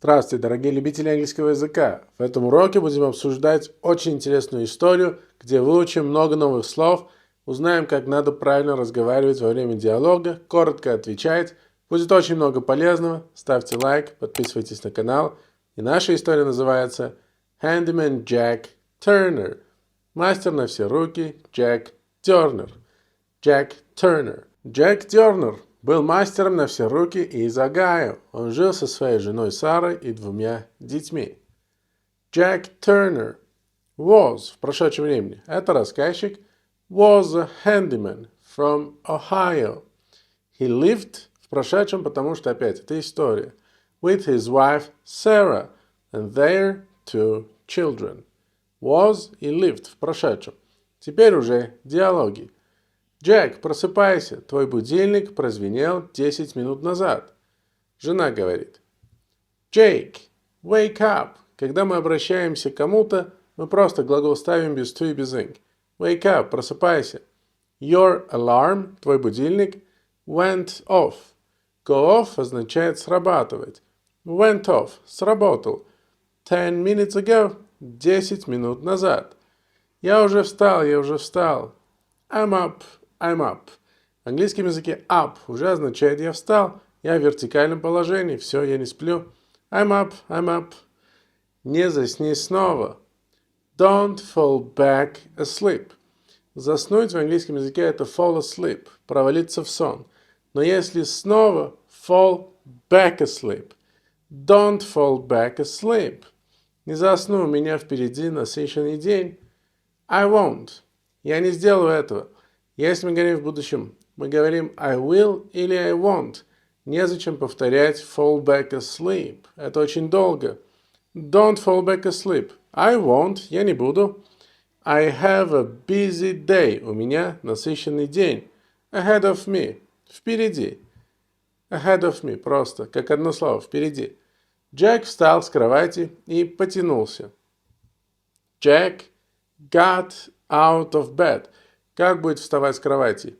Здравствуйте, дорогие любители английского языка! В этом уроке будем обсуждать очень интересную историю, где выучим много новых слов, узнаем, как надо правильно разговаривать во время диалога, коротко отвечать. Будет очень много полезного. Ставьте лайк, подписывайтесь на канал. И наша история называется Handyman Jack Turner. Мастер на все руки Джек Тернер. Джек Тернер. Джек Тернер был мастером на все руки из Огайо. Он жил со своей женой Сарой и двумя детьми. Jack Turner was в прошедшем времени. Это рассказчик. Was a handyman from Ohio. He lived в прошедшем, потому что опять это история. With his wife Sarah and their two children. Was и lived в прошедшем. Теперь уже диалоги. «Джек, просыпайся, твой будильник прозвенел 10 минут назад». Жена говорит. «Jake, wake up». Когда мы обращаемся к кому-то, мы просто глагол ставим без to и без ing. Wake up, просыпайся. Your alarm, твой будильник, went off. Go off означает срабатывать. Went off, сработал. 10 minutes ago, 10 минут назад. Я уже встал. I'm up. I'm up. В английском языке up уже означает «я встал», «я в вертикальном положении», «все, я не сплю». I'm up. Не засни снова. Don't fall back asleep. Заснуть в английском языке это fall asleep, провалиться в сон. Но если снова fall back asleep. Don't fall back asleep. Не засну, у меня впереди насыщенный день. I won't. Я не сделаю этого. Если мы говорим в будущем, мы говорим I will или I won't. Незачем повторять fall back asleep. Это очень долго. Don't fall back asleep. I won't. Я не буду. I have a busy day. У меня насыщенный день. Ahead of me. Впереди. Ahead of me. Просто, как одно слово. Впереди. Джек встал с кровати и потянулся. Jack got out of bed. Как будет вставать с кровати?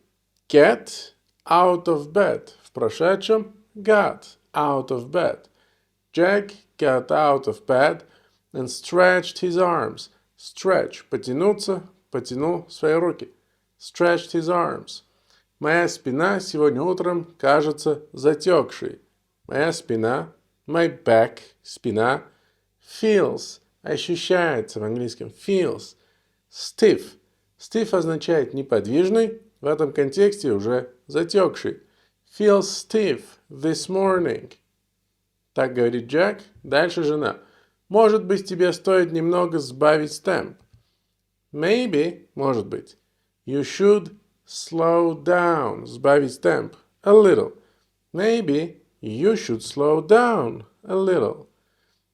Get out of bed. В прошедшем got out of bed. Jack got out of bed and stretched his arms. Stretch – потянуться, потянул свои руки. Stretched his arms. Моя спина сегодня утром кажется затекшей. Моя спина, my back, спина, feels, ощущается в английском, feels, stiff. Stiff означает неподвижный, в этом контексте уже затекший. Feels stiff this morning. Так говорит Джек. Дальше жена. Может быть, тебе стоит немного сбавить темп. Maybe, может быть. You should slow down. Сбавить темп. A little. Maybe you should slow down a little.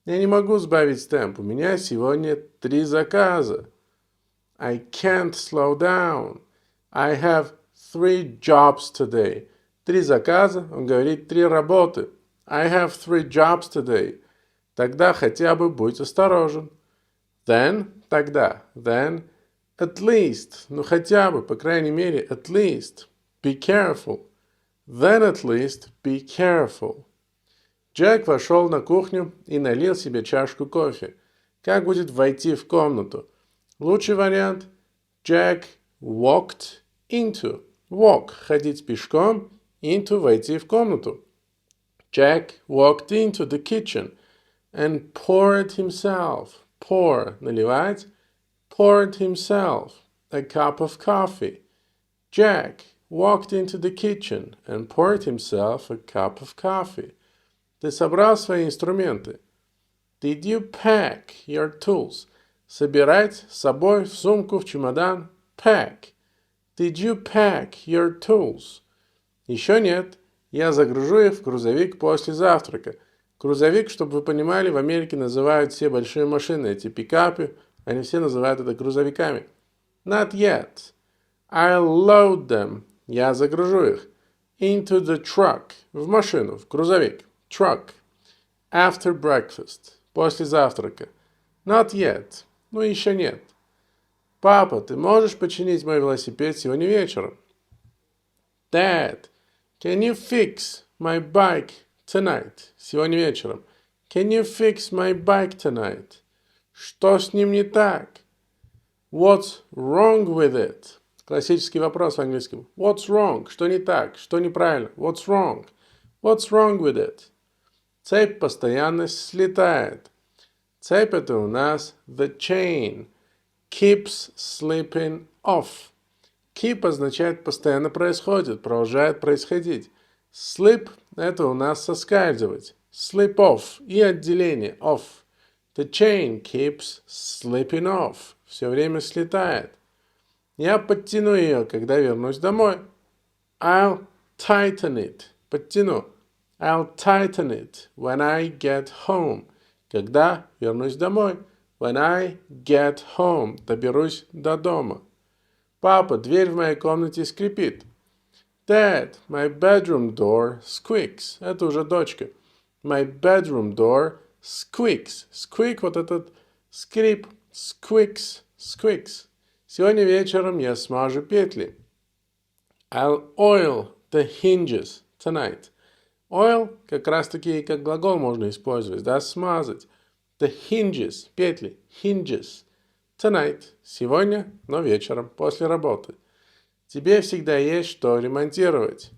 Я не могу сбавить темп. У меня сегодня 3 заказа. I can't slow down. I have 3 jobs today. 3 заказа, он говорит 3 работы. I have 3 jobs today. Тогда хотя бы будь осторожен. Then, тогда. Then, at least. Ну хотя бы, по крайней мере, at least. Be careful. Then at least, be careful. Джек вошел на кухню и налил себе чашку кофе. Как будет войти в комнату? Лучший вариант Jack walked into. Walk – ходить пешком, into – войти в комнату. Jack walked into the kitchen and poured himself. Pour – наливать. Poured himself a cup of coffee. Jack walked into the kitchen and poured himself a cup of coffee. Ты собрал свои инструменты? Did you pack your tools? Собирать с собой в сумку, в чемодан. Pack. Did you pack your tools? Еще нет. Я загружу их в грузовик после завтрака. Грузовик, чтобы вы понимали, в Америке называют все большие машины, эти пикапы, они все называют это грузовиками. Not yet. I'll load them. Я загружу их. Into the truck. В машину, в грузовик. Truck. After breakfast. После завтрака. Not yet. Ну, еще нет. Папа, ты можешь починить мой велосипед сегодня вечером? Dad, can you fix my bike tonight? Сегодня вечером. Can you fix my bike tonight? Что с ним не так? What's wrong with it? Классический вопрос в английском. What's wrong? Что не так? Что неправильно? What's wrong? What's wrong with it? Цепь постоянно слетает. Цепь это у нас the chain. Keeps slipping off. Keep означает постоянно происходит, продолжает происходить. Slip это у нас соскальзывать. Slip off и отделение off. The chain keeps slipping off. Все время слетает. Я подтяну ее, когда вернусь домой. I'll tighten it. Подтяну. I'll tighten it when I get home. Когда вернусь домой. When I get home. Доберусь до дома. Папа, дверь в моей комнате скрипит. Dad, my bedroom door squeaks. Это уже дочка. My bedroom door squeaks. Squeak, вот этот скрип. Squeaks, squeaks. Сегодня вечером я смажу петли. I'll oil the hinges tonight. Oil как раз таки как глагол можно использовать, да, смазать. The hinges, петли, hinges. Tonight, сегодня, но вечером, после работы. Тебе всегда есть что ремонтировать.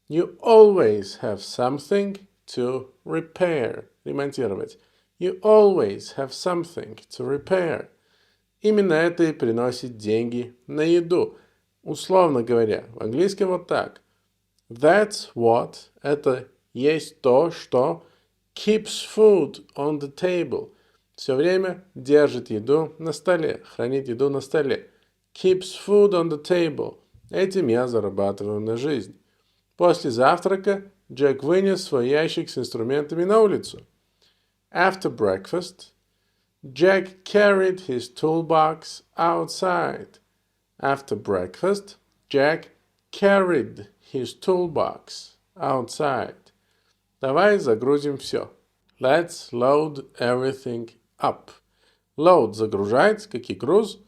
You always have something to repair. Ремонтировать. You always have something to repair. Именно это и приносит деньги на еду. Условно говоря, в английском вот так. That's what, это есть то, что keeps food on the table. Все время держит еду на столе, хранит еду на столе. Keeps food on the table. Этим я зарабатываю на жизнь. После завтрака Джек вынес свой ящик с инструментами на улицу. After breakfast, Jack carried his toolbox outside. After breakfast, Jack carried his toolbox outside. Давай загрузим все. Let's load everything up. Load загружать, как и груз.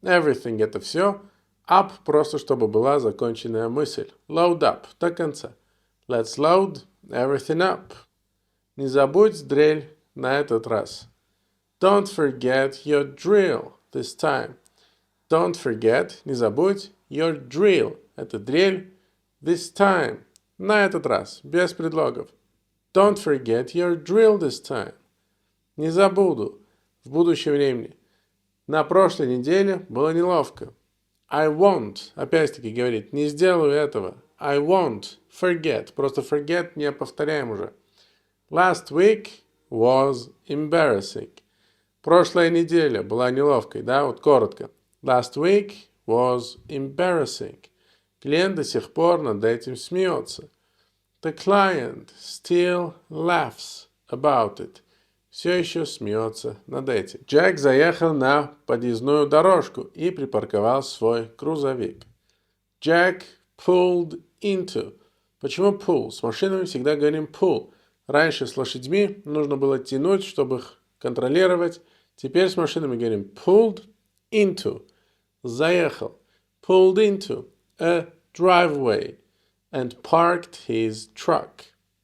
Everything это все. Up просто чтобы была законченная мысль. Load up до конца. Let's load everything up. Не забудь дрель на этот раз. Don't forget your drill this time. Don't forget, не забудь, your drill. Это дрель. This time. На этот раз, без предлогов. Don't forget your drill this time. Не забуду. В будущем времени. На прошлой неделе было неловко. I won't. Опять-таки говорит, не сделаю этого. I won't forget. Просто forget не повторяем уже. Last week was embarrassing. Прошлая неделя была неловкой, да, вот коротко. Last week was embarrassing. Клиент до сих пор над этим смеется. The client still laughs about it. Все еще смеется над этим. Джек заехал на подъездную дорожку и припарковал свой грузовик. Jack pulled into. Почему pull? С машинами всегда говорим pull. Раньше с лошадьми нужно было тянуть, чтобы их контролировать. Теперь с машинами говорим pulled into. Заехал. Pulled into a driveway and parked his truck.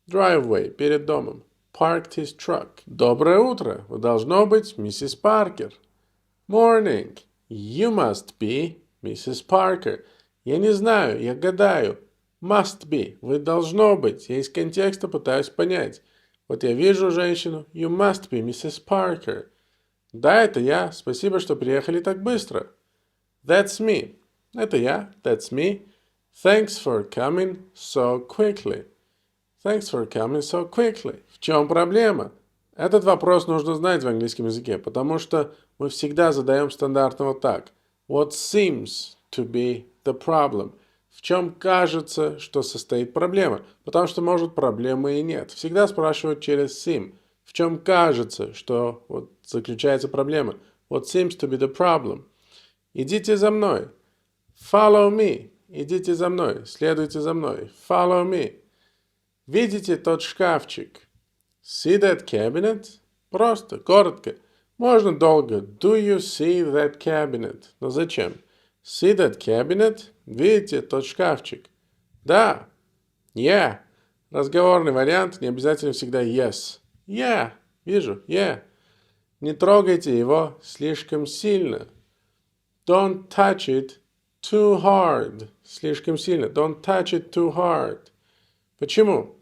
Driveway перед домом. Parked his truck. Доброе утро. Вы должно быть миссис Паркер. Morning. You must be Mrs. Parker. Я не знаю, я гадаю. Must be. Вы должно быть. Я из контекста пытаюсь понять. Вот я вижу женщину. You must be Mrs. Parker. Да, это я. Спасибо, что приехали так быстро. That's me. Это я. That's me. Thanks for coming so quickly. Thanks for coming so quickly. В чем проблема? Этот вопрос нужно знать в английском языке, потому что мы всегда задаем стандартно вот так. What seems to be the problem? В чем кажется, что состоит проблема? Потому что, может, проблемы и нет. Всегда спрашивают через seem. В чем кажется, что вот заключается проблема? What seems to be the problem? Идите за мной. Follow me. Идите за мной. Следуйте за мной. Follow me. Видите тот шкафчик? See that cabinet? Просто, коротко. Можно долго. Do you see that cabinet? Но зачем? See that cabinet? Видите тот шкафчик? Да. Yeah. Разговорный вариант, не обязательно всегда yes. Yeah. Вижу. Yeah. Не трогайте его слишком сильно. Don't touch it too hard. Слишком сильно. Don't touch it too hard. Почему?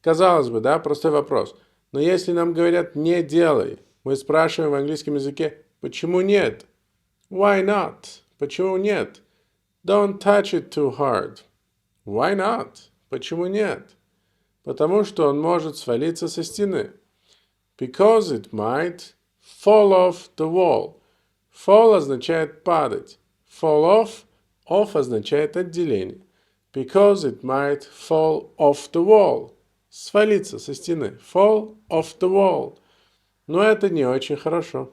Казалось бы, да, простой вопрос. Но если нам говорят «не делай», мы спрашиваем в английском языке «почему нет?» Why not? Почему нет? Don't touch it too hard. Why not? Почему нет? Потому что он может свалиться со стены. Because it might fall off the wall. Fall означает падать. Fall off означает отделение. Because it might fall off the wall. Свалиться со стены. Fall off the wall. Но это не очень хорошо.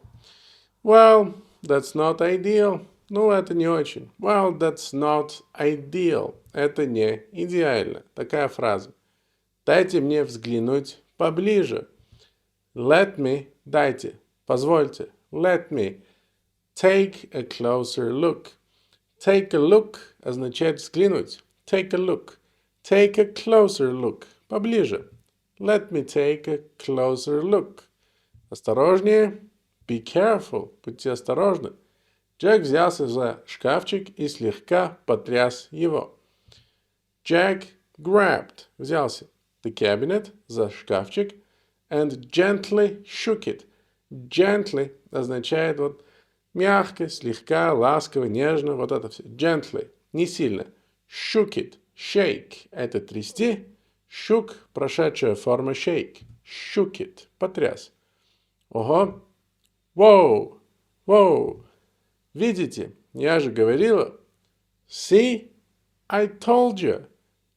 Well, that's not ideal. Ну, это не очень. Well, that's not ideal. Это не идеально. Такая фраза. Дайте мне взглянуть поближе. Let me, дайте, позвольте. Let me take a closer look. Take a look означает взглянуть. Take a look. Take a closer look. Поближе. Let me take a closer look. Осторожнее. Be careful. Будьте осторожны. Джек взялся за шкафчик и слегка потряс его. Jack grabbed, взялся, the cabinet, за шкафчик, and gently shook it. Gently означает вот мягко, слегка, ласково, нежно, вот это все. Gently, не сильно. Shook it, shake, это трясти. Shook, прошедшая форма shake. Shook it, потряс. Ого. Wow, wow. Видите, я же говорила. See, I told you.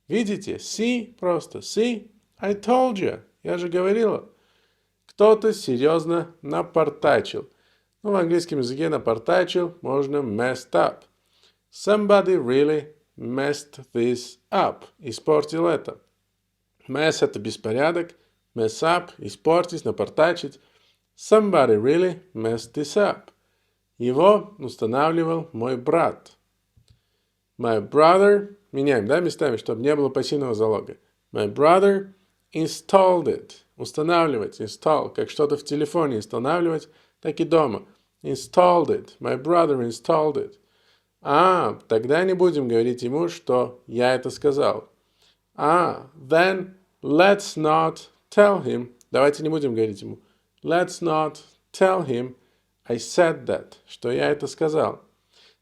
Видите, see, просто see, I told you. Я же говорила. Кто-то серьезно напортачил. Ну, в английском языке напортачил можно messed up. Somebody really messed this up. Испортил это. Mess – это беспорядок. Mess up – испортить, напортачить. Somebody really messed this up. Его устанавливал мой брат. My brother, меняем, да, местами, чтобы не было пассивного залога. My brother installed it. Устанавливать, install, как что-то в телефоне устанавливать, так и дома. Installed it. My brother installed it. Тогда не будем говорить ему, что я это сказал. Then let's not tell him. Давайте не будем говорить ему. Let's not tell him I said that, что я это сказал.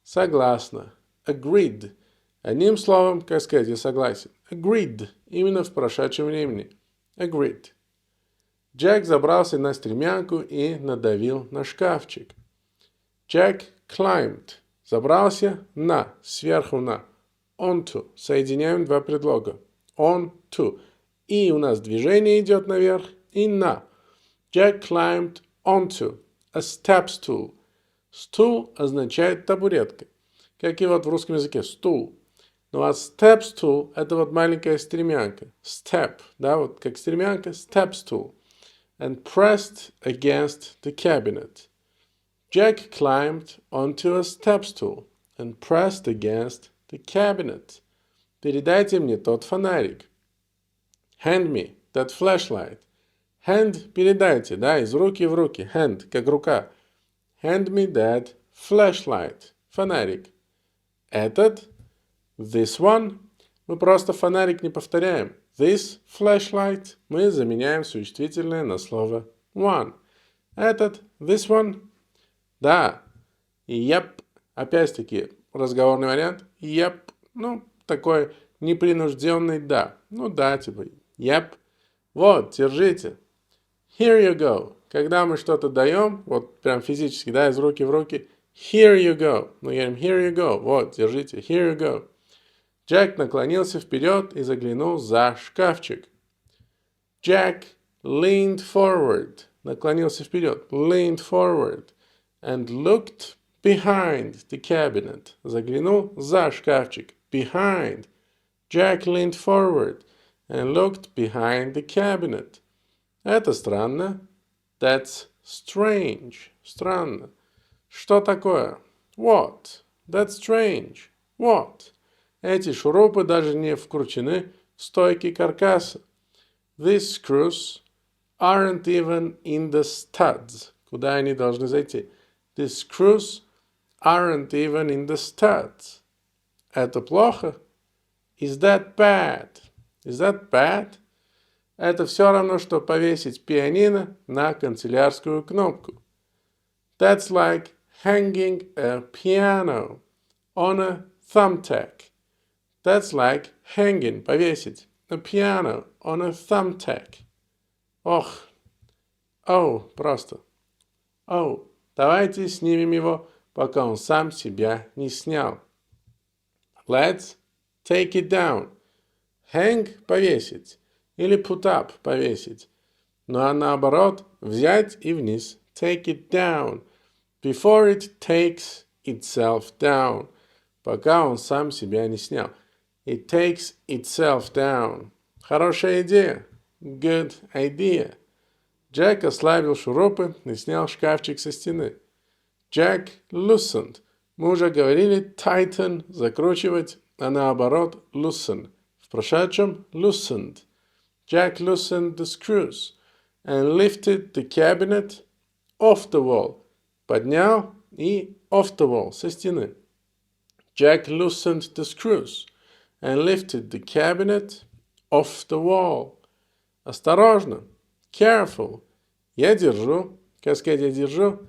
Согласна. Agreed. Одним словом, как сказать, я согласен. Agreed. Именно в прошедшем времени. Agreed. Джек забрался на стремянку и надавил на шкафчик. Jack climbed. Забрался на, сверху на. Onto. Соединяем два предлога. On, to. И у нас движение идет наверх и на. Jack climbed onto a step stool. Stool означает табуретка. Как и вот в русском языке стул. Ну а step stool это вот маленькая стремянка. Step, да, вот как стремянка, step stool. And pressed against the cabinet. Jack climbed onto a step stool and pressed against the cabinet. Передайте мне тот фонарик. Hand me that flashlight. Hand передайте, да, из руки в руки. Hand, как рука. Hand me that flashlight. Фонарик. Этот, this one, мы просто фонарик не повторяем. This flashlight мы заменяем существительное на слово one. Этот, this one, да. И yep, опять-таки разговорный вариант. Yep, ну, такой непринужденный да. Ну да, типа yep. Вот, держите. Here you go. Когда мы что-то даем, вот прям физически, да, из руки в руки, here you go. Мы говорим here you go. Вот, держите. Here you go. Джек наклонился вперед и заглянул за шкафчик. Jack leaned forward. Наклонился вперед. Leaned forward. And looked behind the cabinet. Заглянул за шкафчик. Behind. Jack leaned forward and looked behind the cabinet. Это странно. That's strange. Странно. Что такое? What? That's strange. What? Эти шурупы даже не вкручены в стойки каркаса. These screws aren't even in the studs. Куда они должны зайти? The screws aren't even in the studs. Это плохо? Is that bad? Is that bad? Это все равно, что повесить пианино на канцелярскую кнопку. That's like hanging a piano on a thumbtack. That's like hanging, повесить, a piano on a thumbtack. Ох, просто. Давайте снимем его, пока он сам себя не снял. Let's take it down. Hang – повесить. Или put up – повесить. Ну а наоборот, взять и вниз. Take it down. Before it takes itself down. Пока он сам себя не снял. It takes itself down. Хорошая идея. Good idea. Джек ослабил шурупы и снял шкафчик со стены. Jack loosened. Мы уже говорили tighten – закручивать, а наоборот loosen. В прошедшем loosened. Jack loosened the screws and lifted the cabinet off the wall. Поднял и off the wall, со стены. Jack loosened the screws and lifted the cabinet off the wall. Осторожно. Careful. Я держу. Как сказать я держу?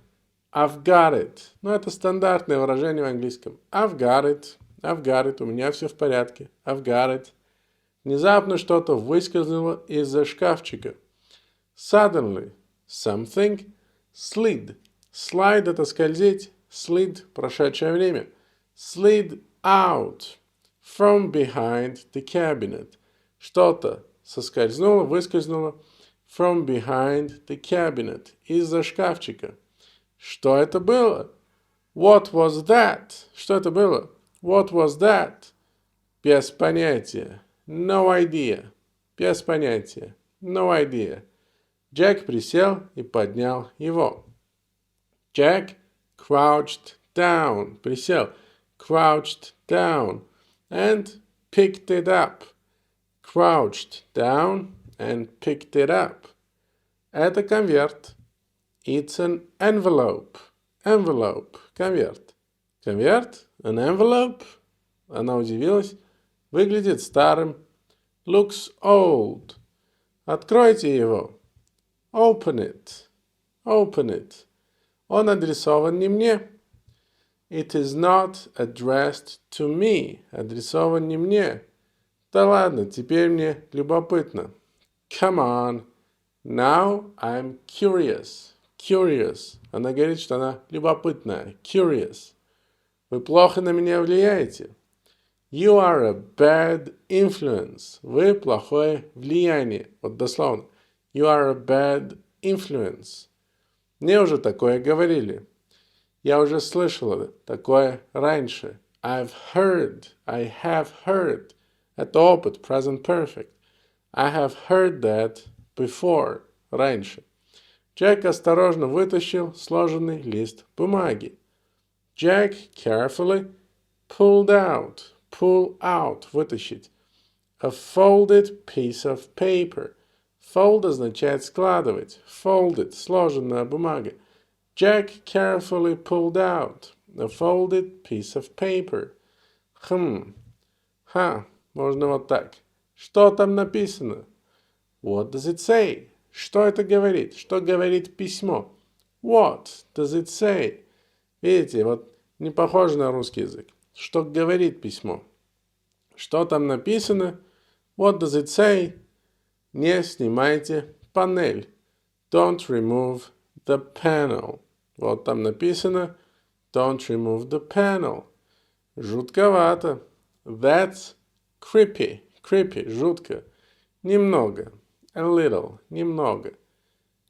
I've got it. Ну, это стандартное выражение в английском. I've got it. I've got it. У меня все в порядке. I've got it. Внезапно что-то выскользнуло из-за шкафчика. Suddenly. Something slid. Slide – это скользить. Slid – прошедшее время. Slid out from behind the cabinet. Что-то соскользнуло, выскользнуло from behind the cabinet. Из-за шкафчика. Что это было? What was that? Что это было? What was that? Без понятия. No idea. Без понятия. No idea. Джек присел и поднял его. Jack crouched down. Присел. Crouched down. And picked it up. Crouched down and picked it up. Это конверт. It's an envelope. Envelope. Конверт. Конверт? An envelope? Она удивилась. Выглядит старым. Looks old. Откройте его. Open it. Open it. Он адресован не мне. It is not addressed to me. Адресован не мне. Да ладно, теперь мне любопытно. Come on. Now I'm curious. Curious. Она говорит, что она любопытная. Curious. Вы плохо на меня влияете. You are a bad influence. Вы плохое влияние. Вот дословно. You are a bad influence. Мне уже такое говорили. Я уже слышала такое раньше. I have heard. Это опыт, present perfect. I have heard that before. Раньше. Джек осторожно вытащил сложенный лист бумаги. Jack carefully pulled out. Pull out. Вытащить. A folded piece of paper. Fold означает складывать. Folded. Сложенная бумага. Jack carefully pulled out a folded piece of paper. Можно вот так. Что там написано? What does it say? Что это говорит? Что говорит письмо? What does it say? Видите, вот не похоже на русский язык. Что говорит письмо? Что там написано? What does it say? Не снимайте панель. Don't remove the panel. Вот там написано Don't remove the panel. Жутковато. That's creepy. Creepy. Жутко. Немного. A little. Немного.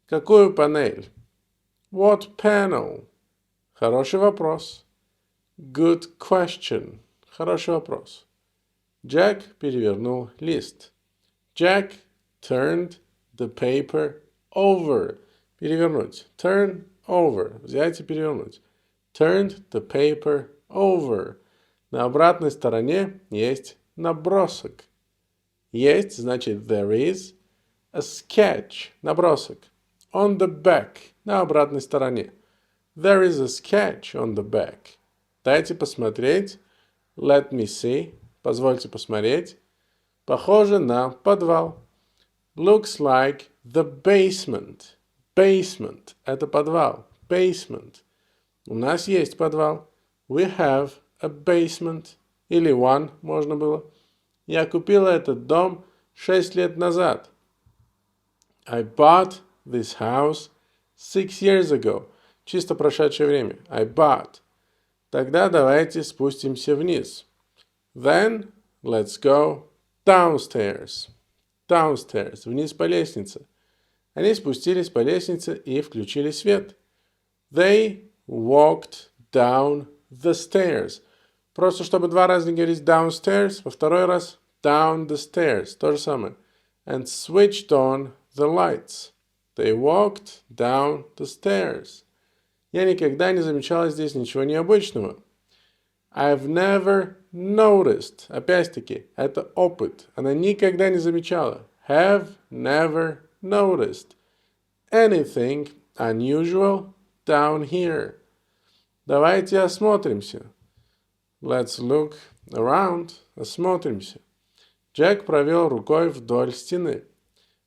Какую панель? What panel? Хороший вопрос. Good question. Хороший вопрос. Джек перевернул лист. Jack turned the paper over. Перевернуть. Turn over. Взять и перевернуть. Turned the paper over. На обратной стороне есть набросок. Есть, значит there is. A sketch. Набросок. On the back. На обратной стороне. There is a sketch on the back. Дайте посмотреть. Let me see. Позвольте посмотреть. Похоже на подвал. Looks like the basement. Basement. Это подвал. Basement. У нас есть подвал. We have a basement. Или one можно было. Я купила этот дом 6 лет назад. I bought this house 6 years ago. Чисто прошедшее время. I bought. Тогда давайте спустимся вниз. Then let's go downstairs. Downstairs. Вниз по лестнице. Они спустились по лестнице и включили свет. They walked down the stairs. Просто чтобы два раза не говорить downstairs, во второй раз down the stairs. То же самое. And switched on the lights. They walked down the stairs. Я никогда не замечала здесь ничего необычного. I've never noticed. Опять-таки, это опыт. Она никогда не замечала. Have never noticed anything unusual down here. Давайте осмотримся. Let's look around. Осмотримся. Джек провел рукой вдоль стены.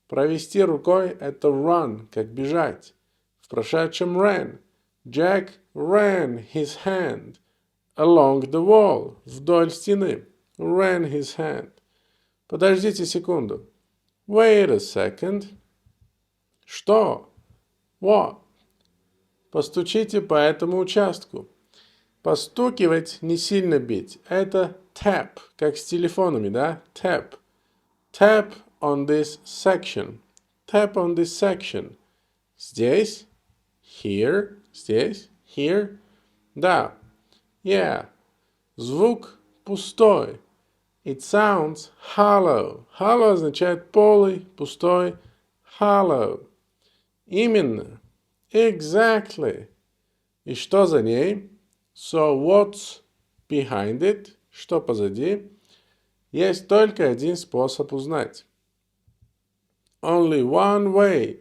Провести рукой – это run, как бежать. В прошедшем ran. Jack ran his hand along the wall. Вдоль стены. Ran his hand. Подождите секунду. Wait a second. Что? What? Постучите по этому участку. Постукивать, не сильно бить. Это tap, как с телефонами, да? Tap. Tap on this section. Tap on this section. Здесь. Here. Здесь. Here. Да. Yeah. Звук пустой. It sounds hollow. Hollow означает полый, пустой. Hollow. Именно. Exactly. И что за ней? So what's behind it? Что позади? Есть только один способ узнать. Only one way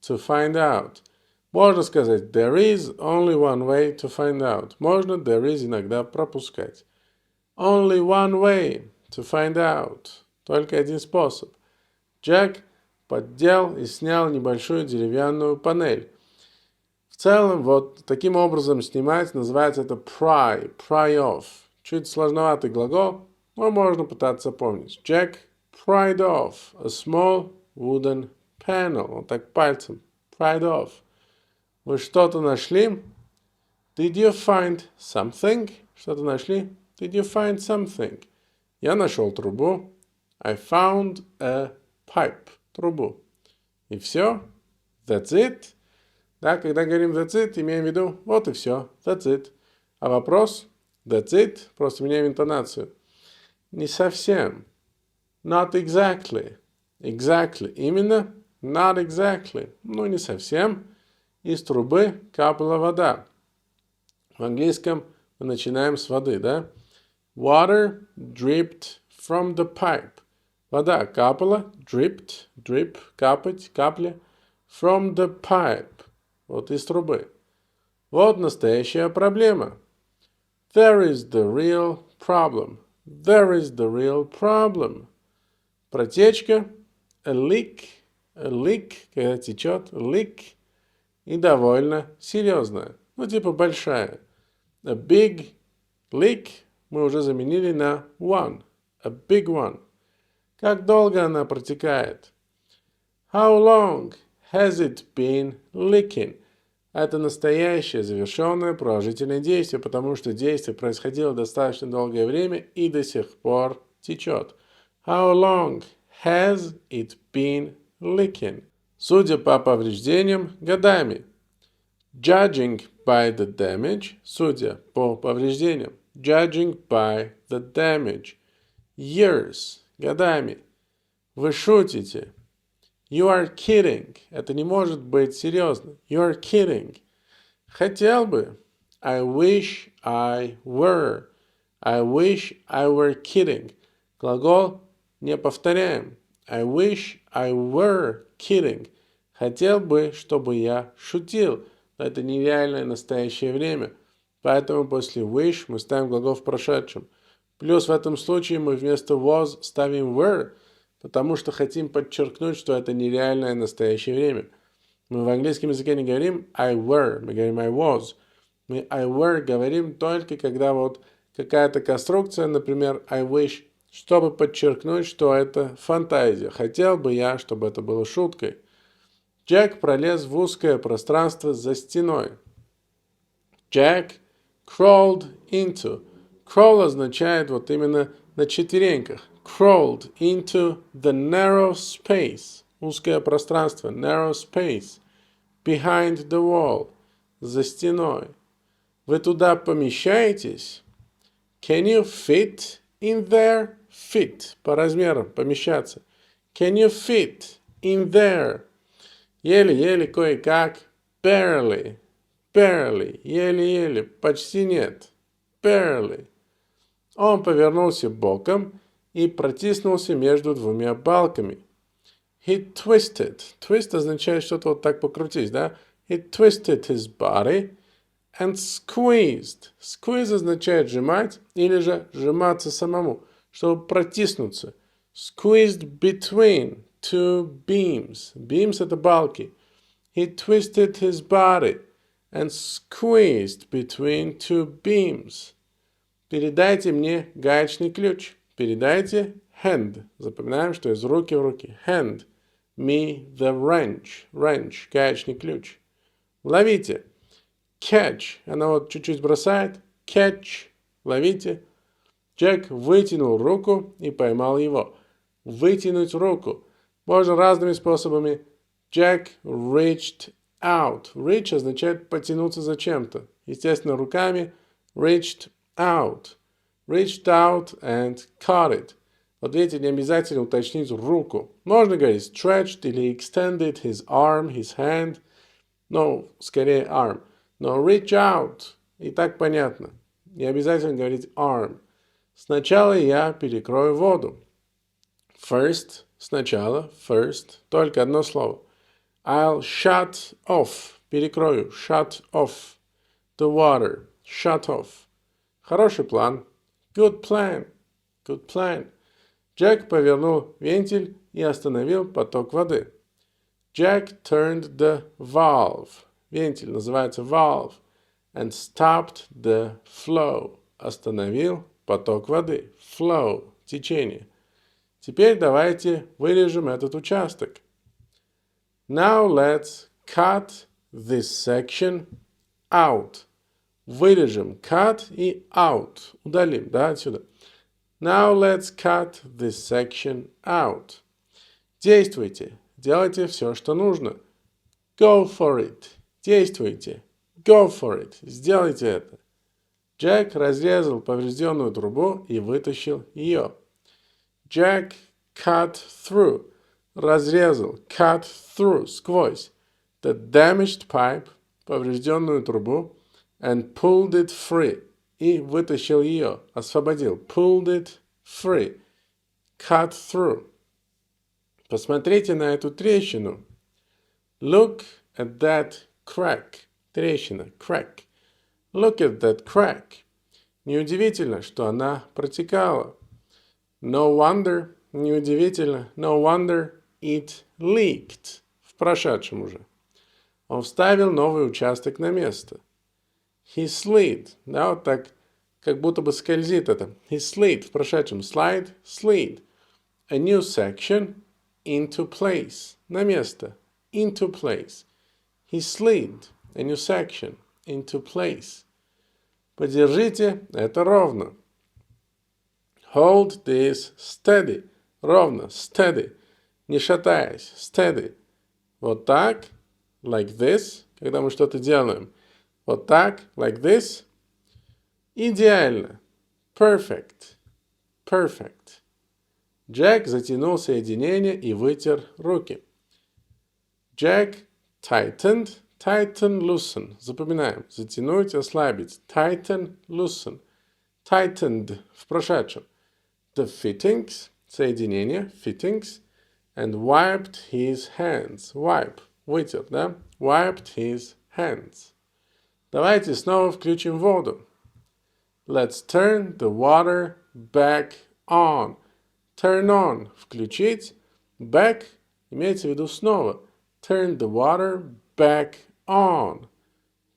to find out. Можно сказать there is only one way to find out. Можно there is иногда пропускать. Only one way to find out. Только один способ. Джек поддел и снял небольшую деревянную панель. В целом, вот таким образом снимать называется это pry off. Чуть сложноватый глагол, но можно пытаться помнить. Jack pried off a small wooden panel. Вот так пальцем. Pried off. Вы что-то нашли? Did you find something? Что-то нашли? Did you find something? Я нашел трубу. I found a pipe. Трубу. И все. That's it. Да, когда говорим that's it, имеем в виду вот и все. That's it. А вопрос that's it, просто меняем интонацию. Не совсем. Not exactly. Exactly. Именно not exactly. Ну, не совсем. Из трубы капала вода. В английском мы начинаем с воды, да? Water dripped from the pipe. Вода капала, dripped, drip, капать, капля. From the pipe. Вот из трубы. Вот настоящая проблема. There is the real problem. There is the real problem. Протечка. A leak. A leak, когда течет. A leak. И довольно серьезная. Ну, типа большая. A big leak мы уже заменили на one. A big one. Как долго она протекает? How long has it been leaking? Это настоящее, завершенное, продолжительное действие, потому что действие происходило достаточно долгое время и до сих пор течет. How long has it been leaking? Судя по повреждениям, годами. Judging by the damage, судя по повреждениям. Judging by the damage. Years, годами. Вы шутите. You are kidding. Это не может быть серьезно. You are kidding. Хотел бы. I wish I were. I wish I were kidding. Глагол не повторяем. I wish I were kidding. Хотел бы, чтобы я шутил, но это нереальное настоящее время. Поэтому после wish мы ставим глагол в прошедшем. Плюс в этом случае мы вместо was ставим were, потому что хотим подчеркнуть, что это нереальное настоящее время. Мы в английском языке не говорим I were, мы говорим I was. Мы I were говорим только когда вот какая-то конструкция, например, I wish, чтобы подчеркнуть, что это фантазия. Хотел бы я, чтобы это было шуткой. Джек пролез в узкое пространство за стеной. Jack crawled into. Crawl означает вот именно на четвереньках. Crawled into the narrow space. Узкое пространство. Narrow space. Behind the wall. За стеной. Вы туда помещаетесь? Can you fit in there? Fit. По размерам. Помещаться. Can you fit in there? Еле-еле, кое-как. Barely. Barely. Еле-еле. Почти нет. Barely. Он повернулся боком и протиснулся между двумя балками. He twisted. Twist означает что-то вот так покрутить, да? He twisted his body and squeezed. Squeeze означает сжимать или же сжиматься самому, чтобы протиснуться. Squeezed between two beams. Beams это балки. He twisted his body and squeezed between two beams. Передайте мне гаечный ключ. Передайте hand. Запоминаем, что из руки в руки. Hand. Me the wrench. Wrench. Гаечный ключ. Ловите. Catch. Она вот чуть-чуть бросает. Catch. Ловите. Джек вытянул руку и поймал его. Вытянуть руку. Можно разными способами. Jack reached out. Reach означает потянуться за чем-то. Естественно, руками. Reached out. Reached out and caught it. Вот видите, не обязательно уточнить руку. Можно говорить stretched или extended his arm, his hand. Но скорее arm. Но reach out. И так понятно. Не обязательно говорить arm. Сначала я перекрою воду. First. Сначала. First. Только одно слово. I'll shut off. Перекрою. Shut off. The water. Shut off. Хороший план. Good plan. Good plan. Джек повернул вентиль и остановил поток воды. Jack turned the valve. Вентиль называется valve. And stopped the flow. Остановил поток воды. Flow. Течение. Теперь давайте вырежем этот участок. Now let's cut this section out. Вырежем cut и out. Удалим, да, отсюда. Now let's cut this section out. Действуйте. Делайте все, что нужно. Go for it. Действуйте. Go for it. Сделайте это. Джек разрезал поврежденную трубу и вытащил ее. Jack cut through. Разрезал. Cut through. Сквозь. The damaged pipe. Поврежденную трубу. And pulled it free. И вытащил ее. Освободил. Pulled it free. Cut through. Посмотрите на эту трещину. Look at that crack. Трещина. Crack. Look at that crack. Неудивительно, что она протекала. No wonder. Неудивительно. No wonder it leaked. В прошедшем уже. Он вставил новый участок на место. He slid. Да, вот так, как будто бы скользит это. He slid. В прошедшем. Slide. Slid. A new section into place. На место. Into place. He slid. A new section into place. Подержите это ровно. Hold this steady. Ровно. Steady. Не шатаясь. Steady. Вот так. Like this. Когда мы что-то делаем. Вот так. Like this. Идеально. Perfect. Perfect. Джек затянул соединение и вытер руки. Jack tightened. Tighten, loosen. Запоминаем. Затянуть, ослабить. Tighten, loosen. Tightened в прошедшем. The fittings. Соединение. Fittings. and wiped his hands. Wipe. Вытер, да? Wiped his hands. Давайте снова включим воду. Let's turn the water back on. Turn on – включить. Back – имеется в виду снова. Turn the water back on.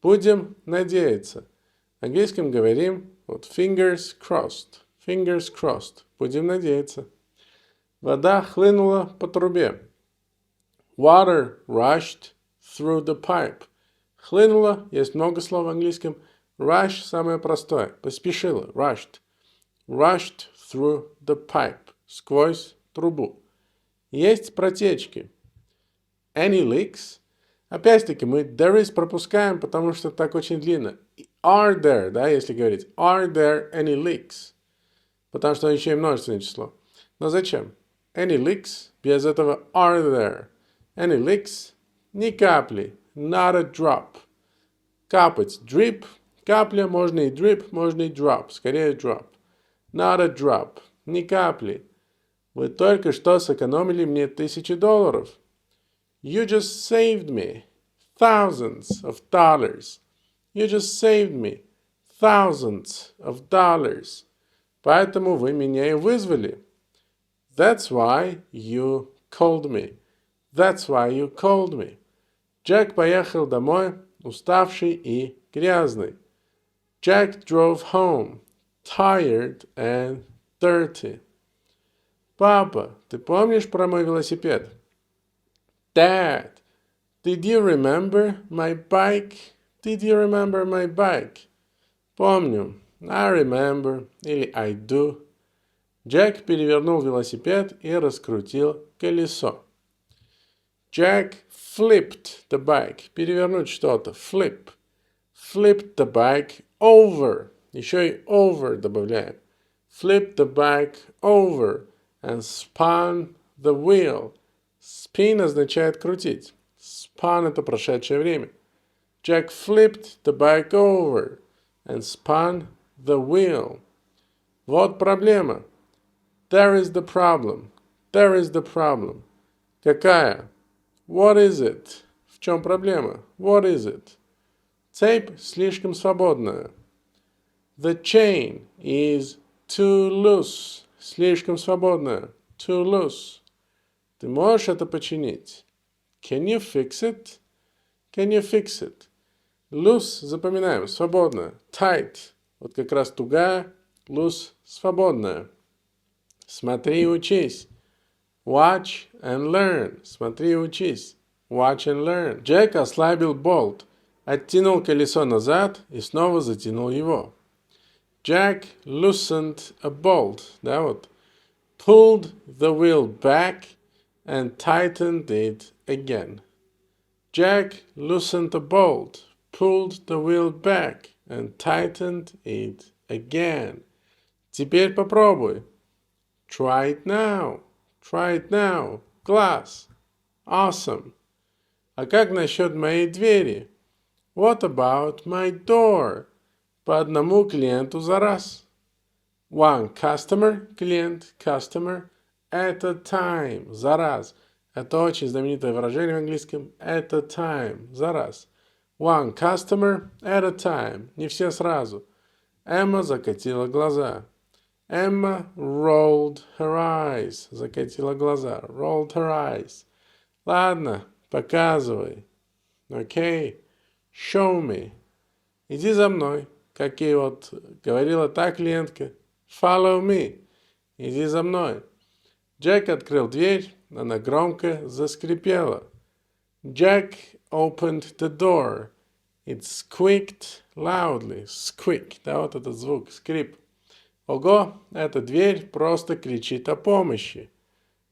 Будем надеяться. В английском говорим вот fingers crossed. Fingers crossed. Будем надеяться. Вода хлынула по трубе. Water rushed through the pipe. Хлынула, есть много слов в английском. Rush самое простое. Поспешила. Rushed. Rushed through the pipe. Сквозь трубу. Есть протечки. Any leaks? Опять-таки мы there is пропускаем, потому что так очень длинно. Are there, да, если говорить. Are there any leaks? Потому что еще и множественное число. Но зачем? Any leaks? Без этого are there. Any leaks? Ни капли. Not a drop. Капать. Drip. Капля. Можно и drip, можно и drop. Скорее drop. Not a drop. Ни капли. Вы только что сэкономили мне $1000. You just saved me thousands of dollars. You just saved me thousands of dollars. Поэтому вы меня и вызвали. That's why you called me. That's why you called me. Джек поехал домой, уставший и грязный. Jack drove home, tired and dirty. Папа, ты помнишь про мой велосипед? Dad, did you remember my bike? Did you remember my bike? Помню. I remember или I do. Джек перевернул велосипед и раскрутил колесо. Jack flipped the bike. Перевернуть что-то. Flip. Flipped the bike over. Еще и over добавляем. Flipped the bike over and spun the wheel. Spin означает крутить. Spun это прошедшее время. Jack flipped the bike over and spun the wheel. Вот проблема. There is the problem. There is the problem. Какая? What is it? В чем проблема? What is it? Цепь слишком свободная. The chain is too loose. Слишком свободная. Too loose. Ты можешь это починить? Can you fix it? Can you fix it? Loose, запоминаем, свободно. Tight, вот как раз тугая. Loose, свободная. Смотри и учись. Watch and learn. Смотри и учись. Watch and learn. Джек ослабил болт. Оттянул колесо назад и снова затянул его. Jack loosened a bolt. Да, вот. Pulled the wheel back and tightened it again. Jack loosened a bolt, pulled the wheel back and tightened it again. Теперь попробуй. Try it now. Try it now. Класс. Awesome. А как насчет моей двери? What about my door? По одному клиенту за раз. One customer, клиент, customer, at a time, за раз. Это очень знаменитое выражение в английском. At a time, за раз. One customer, at a time, не все сразу. Эмма закатила глаза. Emma rolled her eyes, закатила глаза. Rolled her eyes. Ладно, показывай. Okay, show me. Иди за мной, как и вот говорила та клиентка. Follow me. Иди за мной. Джек открыл дверь, она громко заскрипела. Jack opened the door. It squeaked loudly. Squeak, да, вот этот звук, скрип. Ого, эта дверь просто кричит о помощи.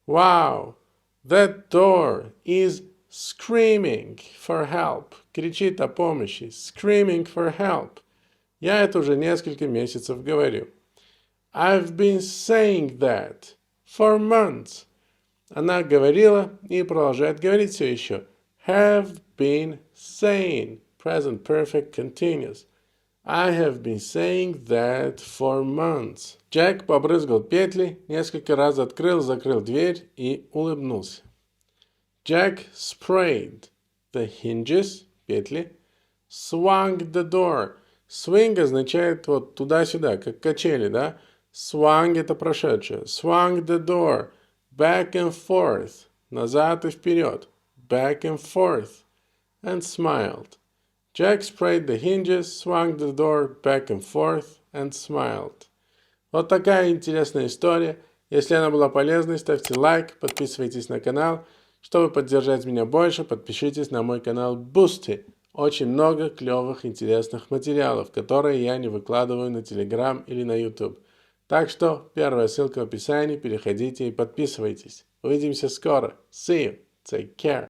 Wow, that door is screaming for help. Кричит о помощи. Screaming for help. Я это уже несколько месяцев говорю. I've been saying that for months. Она говорила и продолжает говорить все еще. Have been saying. Present perfect continuous. I have been saying that for months. Джек побрызгал петли, несколько раз открыл-закрыл дверь и улыбнулся. Jack sprayed the hinges, петли, swung the door. Swing означает вот туда-сюда, как качели, да? Swung это прошедшее. Swung the door, back and forth, назад и вперед, back and forth, and smiled. Jack sprayed the hinges, swung the door back and forth, and smiled. Вот такая интересная история. Если она была полезной, ставьте лайк, подписывайтесь на канал. Чтобы поддержать меня больше, подпишитесь на мой канал Boosty. Очень много клевых, интересных материалов, которые я не выкладываю на Телеграмм или на YouTube. Так что первая ссылка в описании, переходите и подписывайтесь. Увидимся скоро. See you. Take care.